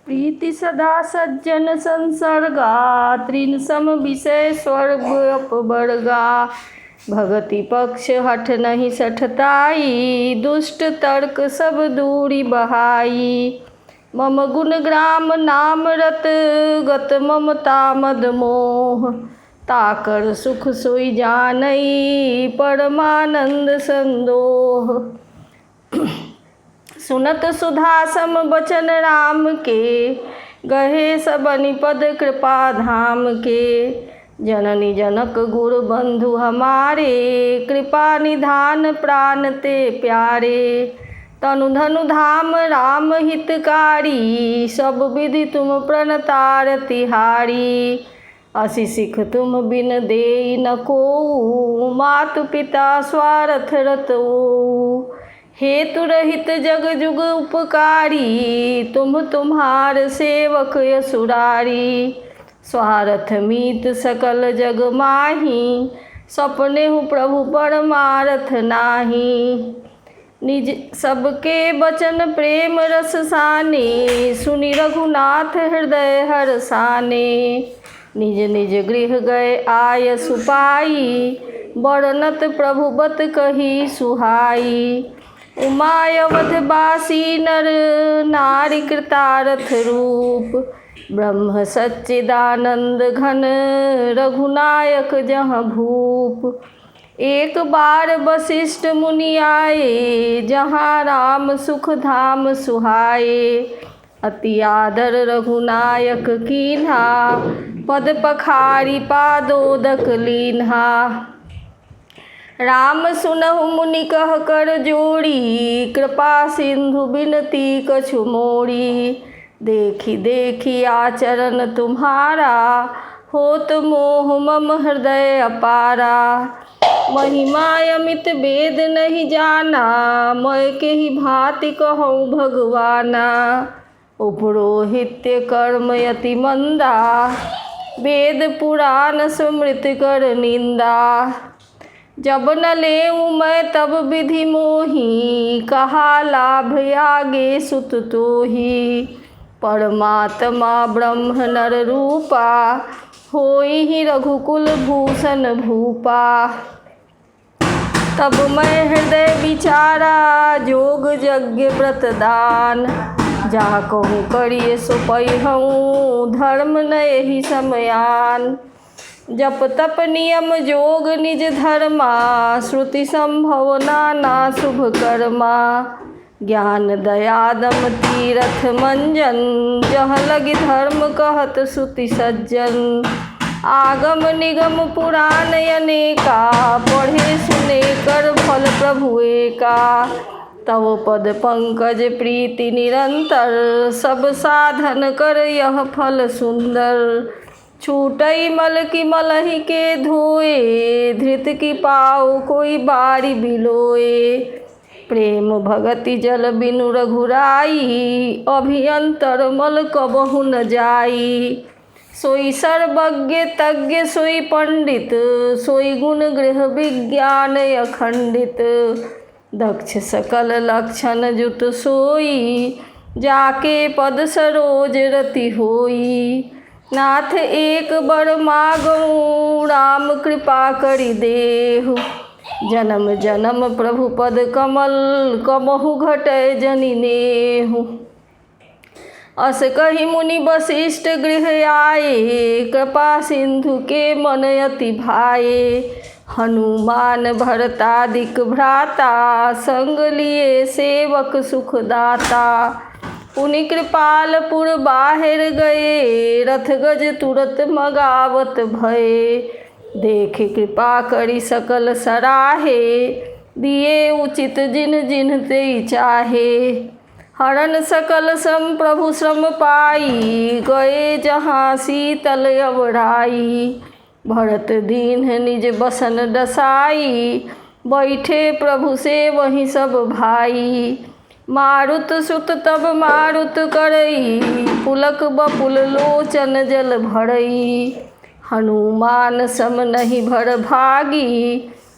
प्रीति सदा सज्जन संसर्गा, तृण सम विषय स्वर्ग अपवर्गा। भगति पक्ष हठ नहीं सठताई, दुष्ट तर्क सब दूरी बहाई। मम गुण ग्राम नाम रत गत ममता मद मोह, ताकर सुख सोई जानई परमानंद संदोह। सुनत सुधा सम बचन राम के, गहे सबनि पद कृपा धाम के। जननी जनक गुरु बंधु हमारे, कृपा निधान प्राण ते प्यारे। तनु धनु धाम राम हितकारी, सब विधि तुम प्रणतार तिहारी। असी सिख तुम बिन देई न कोऊ, मातु पिता स्वार्थ रतऊ। हेतु रहित जग जुग उपकारी, तुम तुम्हार सेवक असुरारी। स्वार्थ मीत सकल जग माही, सपने हूँ प्रभु परमारथ नाही। निज सबके बचन प्रेम रस साने, सुनि रघुनाथ हृदय हरसाने। निज निज गृह गए आय सुपाई, बरनत प्रभु बत कही सुहाई। उमायवध बासी नर नारी कृतारथ रूप, ब्रह्म सच्चिदानंद घन रघुनायक जहाँ भूप। एक बार वशिष्ठ मुनि आए, जहाँ राम सुख धाम सुहाए। अति आदर रघुनायक कीन्हा, पद पखारी पादोदक लीन्हा। राम सुनहु मुनि कह कर जोड़ी, कृपा सिंधु बिनती कछु मोड़ी। देखी देखी आचरण तुम्हारा, होत मोह मम हृदय अपारा। महिमा अमित वेद नहीं जाना, मैं के ही भांति कहूँ भगवाना। उपरोहित्य कर्म यति मंदा, वेद पुराण स्मृत कर निंदा। जब न लेऊँ मैं तब विधि मोही, कहा लाभ आगे सुत तोही। परमात्मा ब्रह्म नर रूपा, होई ही रघुकुल भूषण भूपा। तब मैं हृदय विचारा, जोग यज्ञ व्रत दान। जहाँ कहूँ करिए सो पैहूँ, धर्म न एहि समयान। जप तप नियम जोग निज धर्मा, श्रुति संभव नाना शुभ कर्मा। ज्ञान दया दम तीरथ मंजन, जह लगी धर्म कहत श्रुति सज्जन। आगम निगम पुराण अनेका, पढ़े सुने कर फल प्रभु एका। तव पद पंकज प्रीति निरंतर, सब साधन कर यह फल सुंदर। छूटई मल की मलहि के धोए, धृत की पाओ कोई बारी बिलोए। प्रेम भगति जल बिनु रघुराई, अभियंतर मल कबहु न जाई। सोई सर्वज्ञ तज्ञ सोई पंडित, सोई गुण गृह विज्ञान अखंडित। दक्ष सकल लक्षण जुत सोई, जाके पद सरोज रति होई। नाथ एक बर मागऊँ, राम कृपा करि देहु। जन्म जन्म प्रभु पद कमल, कबहु घटै जनि नेहु। अस कही मुनि वशिष्ठ गृह आए, कृपा सिंधु के मन अति भाए। हनुमान भरतादिक भ्राता, संग लिए सेवक सुखदाता। पुनि कृपालपुर बाहिर गए, रथ गज तुरत मगावत भये। देखे कृपा करी सकल सराहे, दिए उचित जिन जिन ते चाहे। हरण सकल सम प्रभु श्रम पाई, गए जहाँ शीतल अवराई। भरत दीन निज बसन डसाई, बैठे प्रभु से वहीं सब भाई। मारुत सुत तब मारुत करई, पुलक बपुल लोचन जल भरई। हनुमान सम नहीं भर भागी,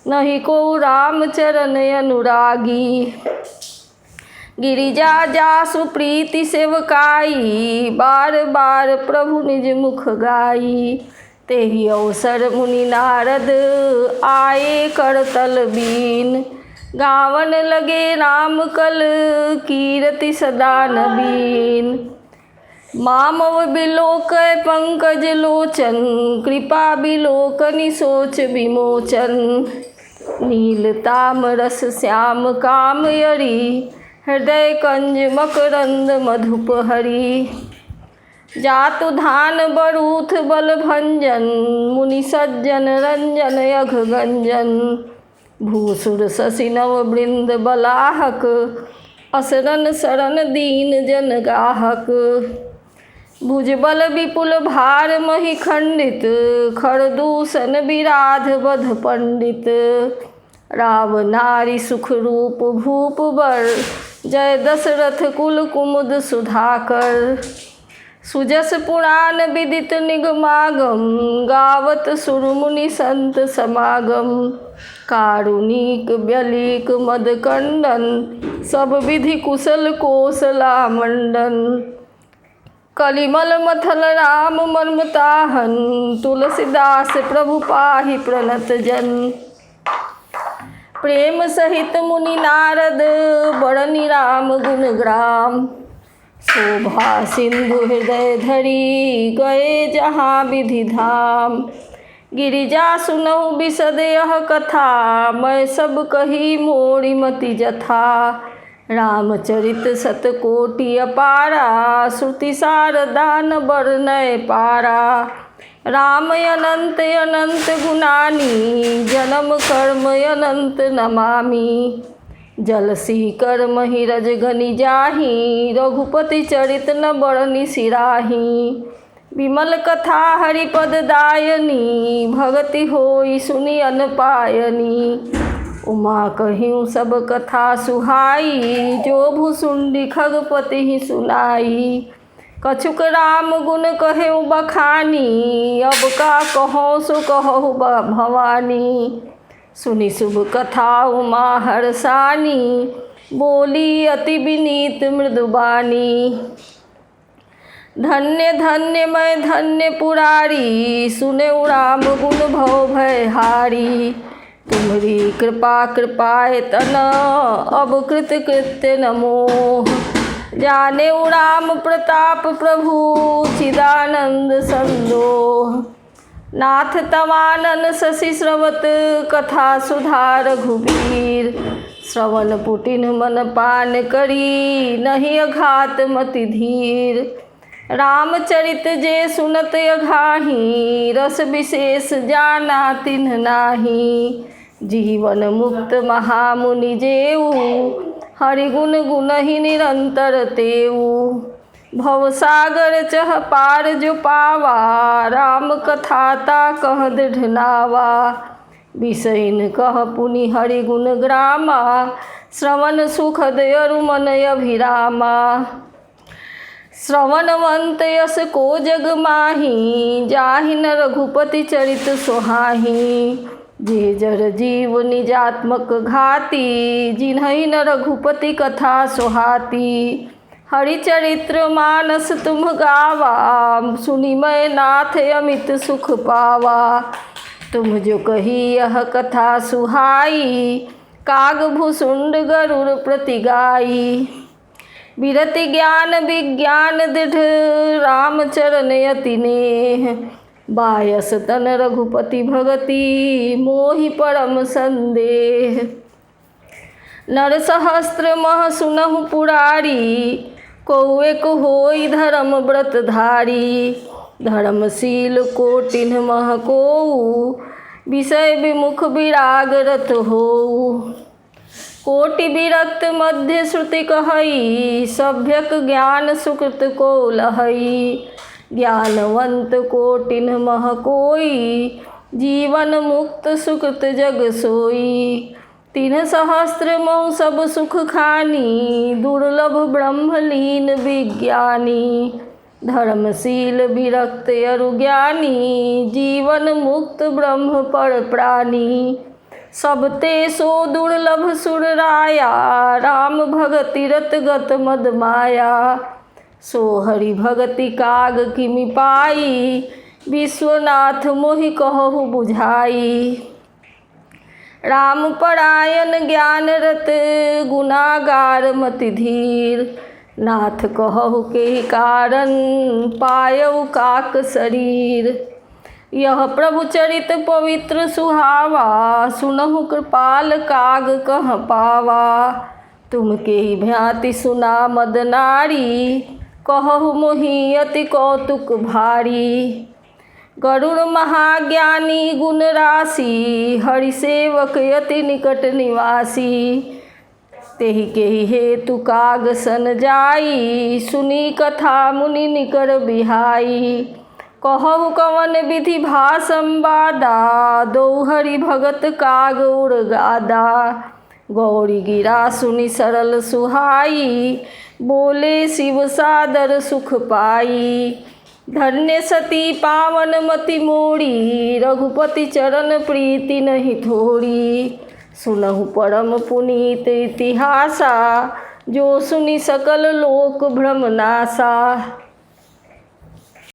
नहीं को राम चरण अनुरागी। गिरिजा जासु प्रीति सेवकाई, बार बार प्रभु निज मुख गाई। तेहि अवसर मुनि नारद, आए करतल बीन। गावन लगे राम कल, कीरति सदा नवीन। मामव बिलोकय पंकज लोचन, कृपा बिलोकनि सोच विमोचन। नील तामरस श्याम कामयरी, हृदय कंज मकरंद मधुप हरि। जातु धान बरूथ बल भंजन, मुनि सज्जन रंजन यघ गंजन। भूसुर शशि नव वृंद बलाहक, असरन शरण दीन जन गाहक। भुजबल विपुल भार मही खंडित, खरदूषण विराध बध पंडित। राव नारी सुख रूप भूप बर, जय दशरथ कुल कुमुद सुधाकर। सुजस पुराण विदित निगमागम, गावत सुर मुनि संत समागम। कारुणिक व्यलिक मद कंदन, सब विधि कुशल कोसला मंडन। कलिमल मथल राम मर्म ताहन, तुलसीदास प्रभु पाहि प्रणत जन। प्रेम सहित मुनि नारद, बरनि राम गुण ग्राम। शोभा सिंधु हृदय धरी, गए जहाँ विधि धाम। गिरिजा सुनहु बिसद यह कथा, मैं सब कही मोरि मति जथा। रामचरित शतकोटि अपारा, श्रुति शारदा न बरनय पारा। राम अनंत अनंत गुणानी, जन्म कर्म अनंत नमामि। जलसी कर्म ही रजगनि जाहि, रघुपति चरित न बरनि सिराहि। विमल कथा हरिपद दायनी, भगति होई सुनि अनपायनी। उमा कहिउ सब कथा सुहाई, जो भुसुंडी खगपति ही सुनाई। कछुक राम गुण कहेउ बखानी, अब का कहो सो कहु भवानी। सुनि शुभ कथा उमा हरसानी, बोली अति विनीत मृदुबानी। धन्य धन्य मैं धन्य पुरारी, सुने राम गुण भव भय हारी। तुम्हारी कृपा कृपाए तन, अब कृत कृत्य नमोह। जाने राम प्रताप प्रभु, चिदानंद संदोह। नाथ तवानन शशि स्रवत, कथा सुधा रघुबीर। श्रवण पुटिन मन पान करी, नहीं अघात मति धीर। रामचरित जे सुनत अघाही, रस विशेष जाना तिन्ह नाही। जीवन मुक्त महामुनि जेऊ, हरिगुण गुणहि निरंतर तेऊ। भवसागर चह पार जो पावा, राम कथाता कह दृढ़ नावा। विषयन कह पुनि हरिगुण ग्रामा, श्रवण सुखद अरु मन अभिरामा। श्रवणवंत यस को जग माही, जाहि न रघुपति चरित सोहाही। जे जर जीव निजात्मक घाती, जिन्हि न रघुपति कथा सोहाती। हरिचरित्र मानस तुम गावा, सुनि मैं नाथ अमित सुख पावा। तुम जो कही यह कथा सुहाई, काग भुसुंड गरुड़ प्रति गाई। विरति ज्ञान विज्ञान दृढ़, राम चरण अति नेह। बायस तन रघुपति भगति, मोहि परम संदेह। नर सहस्त्र मह सुनहु पुरारी, कौएक होई धर्म व्रत धारी। धर्मशील कोटिन मह कोऊ, विषय विमुख विराग रत होऊ। कोटि विरक्त मध्य श्रुति कहई, सभ्यक ज्ञान सुकृत को लहई। ज्ञानवंत कोटिन मह कोई, जीवन मुक्त सुकृत जग सोई। 3 सहस्त्र मऊ सब सुख खानी, दुर्लभ ब्रह्मलीन विज्ञानी। धर्मशील विरक्त अरु ज्ञानी, जीवन मुक्त ब्रह्म पर प्राणी। सब ते सो दुर्लभ सुर राया, राम भगति रत गत मद माया। सो हरि भगति काग किमि पाई, विश्वनाथ मोहि कहु बुझाई। राम परायण ज्ञान रत, गुनागार मति धीर। नाथ कहु के कारण, पायउ काक शरीर। यह प्रभु चरित पवित्र सुहावा, सुनहु कृपाल काग कह पावा। तुम के ही भ्याति सुना मद नारी, कहु मोहि अति कौतुक भारी। गरुड़ महाज्ञानी गुण राशि, हरि सेवक अति निकट निवासी। तेहि के ही हेतु काग सन जाई, सुनी कथा मुनि निकर बिहाई। कहु कवन विधि भा संवादा, दो हरि भगत काग उड़ गादा। गौरी गिरा सुनि सरल सुहाई, बोले शिव सादर सुख पाई। धन्य सती पावन मति मोड़ी, रघुपति चरण प्रीति नहीं थोड़ी। सुनहु परम पुनीत इतिहासा, जो सुनि सकल लोक भ्रम नासा।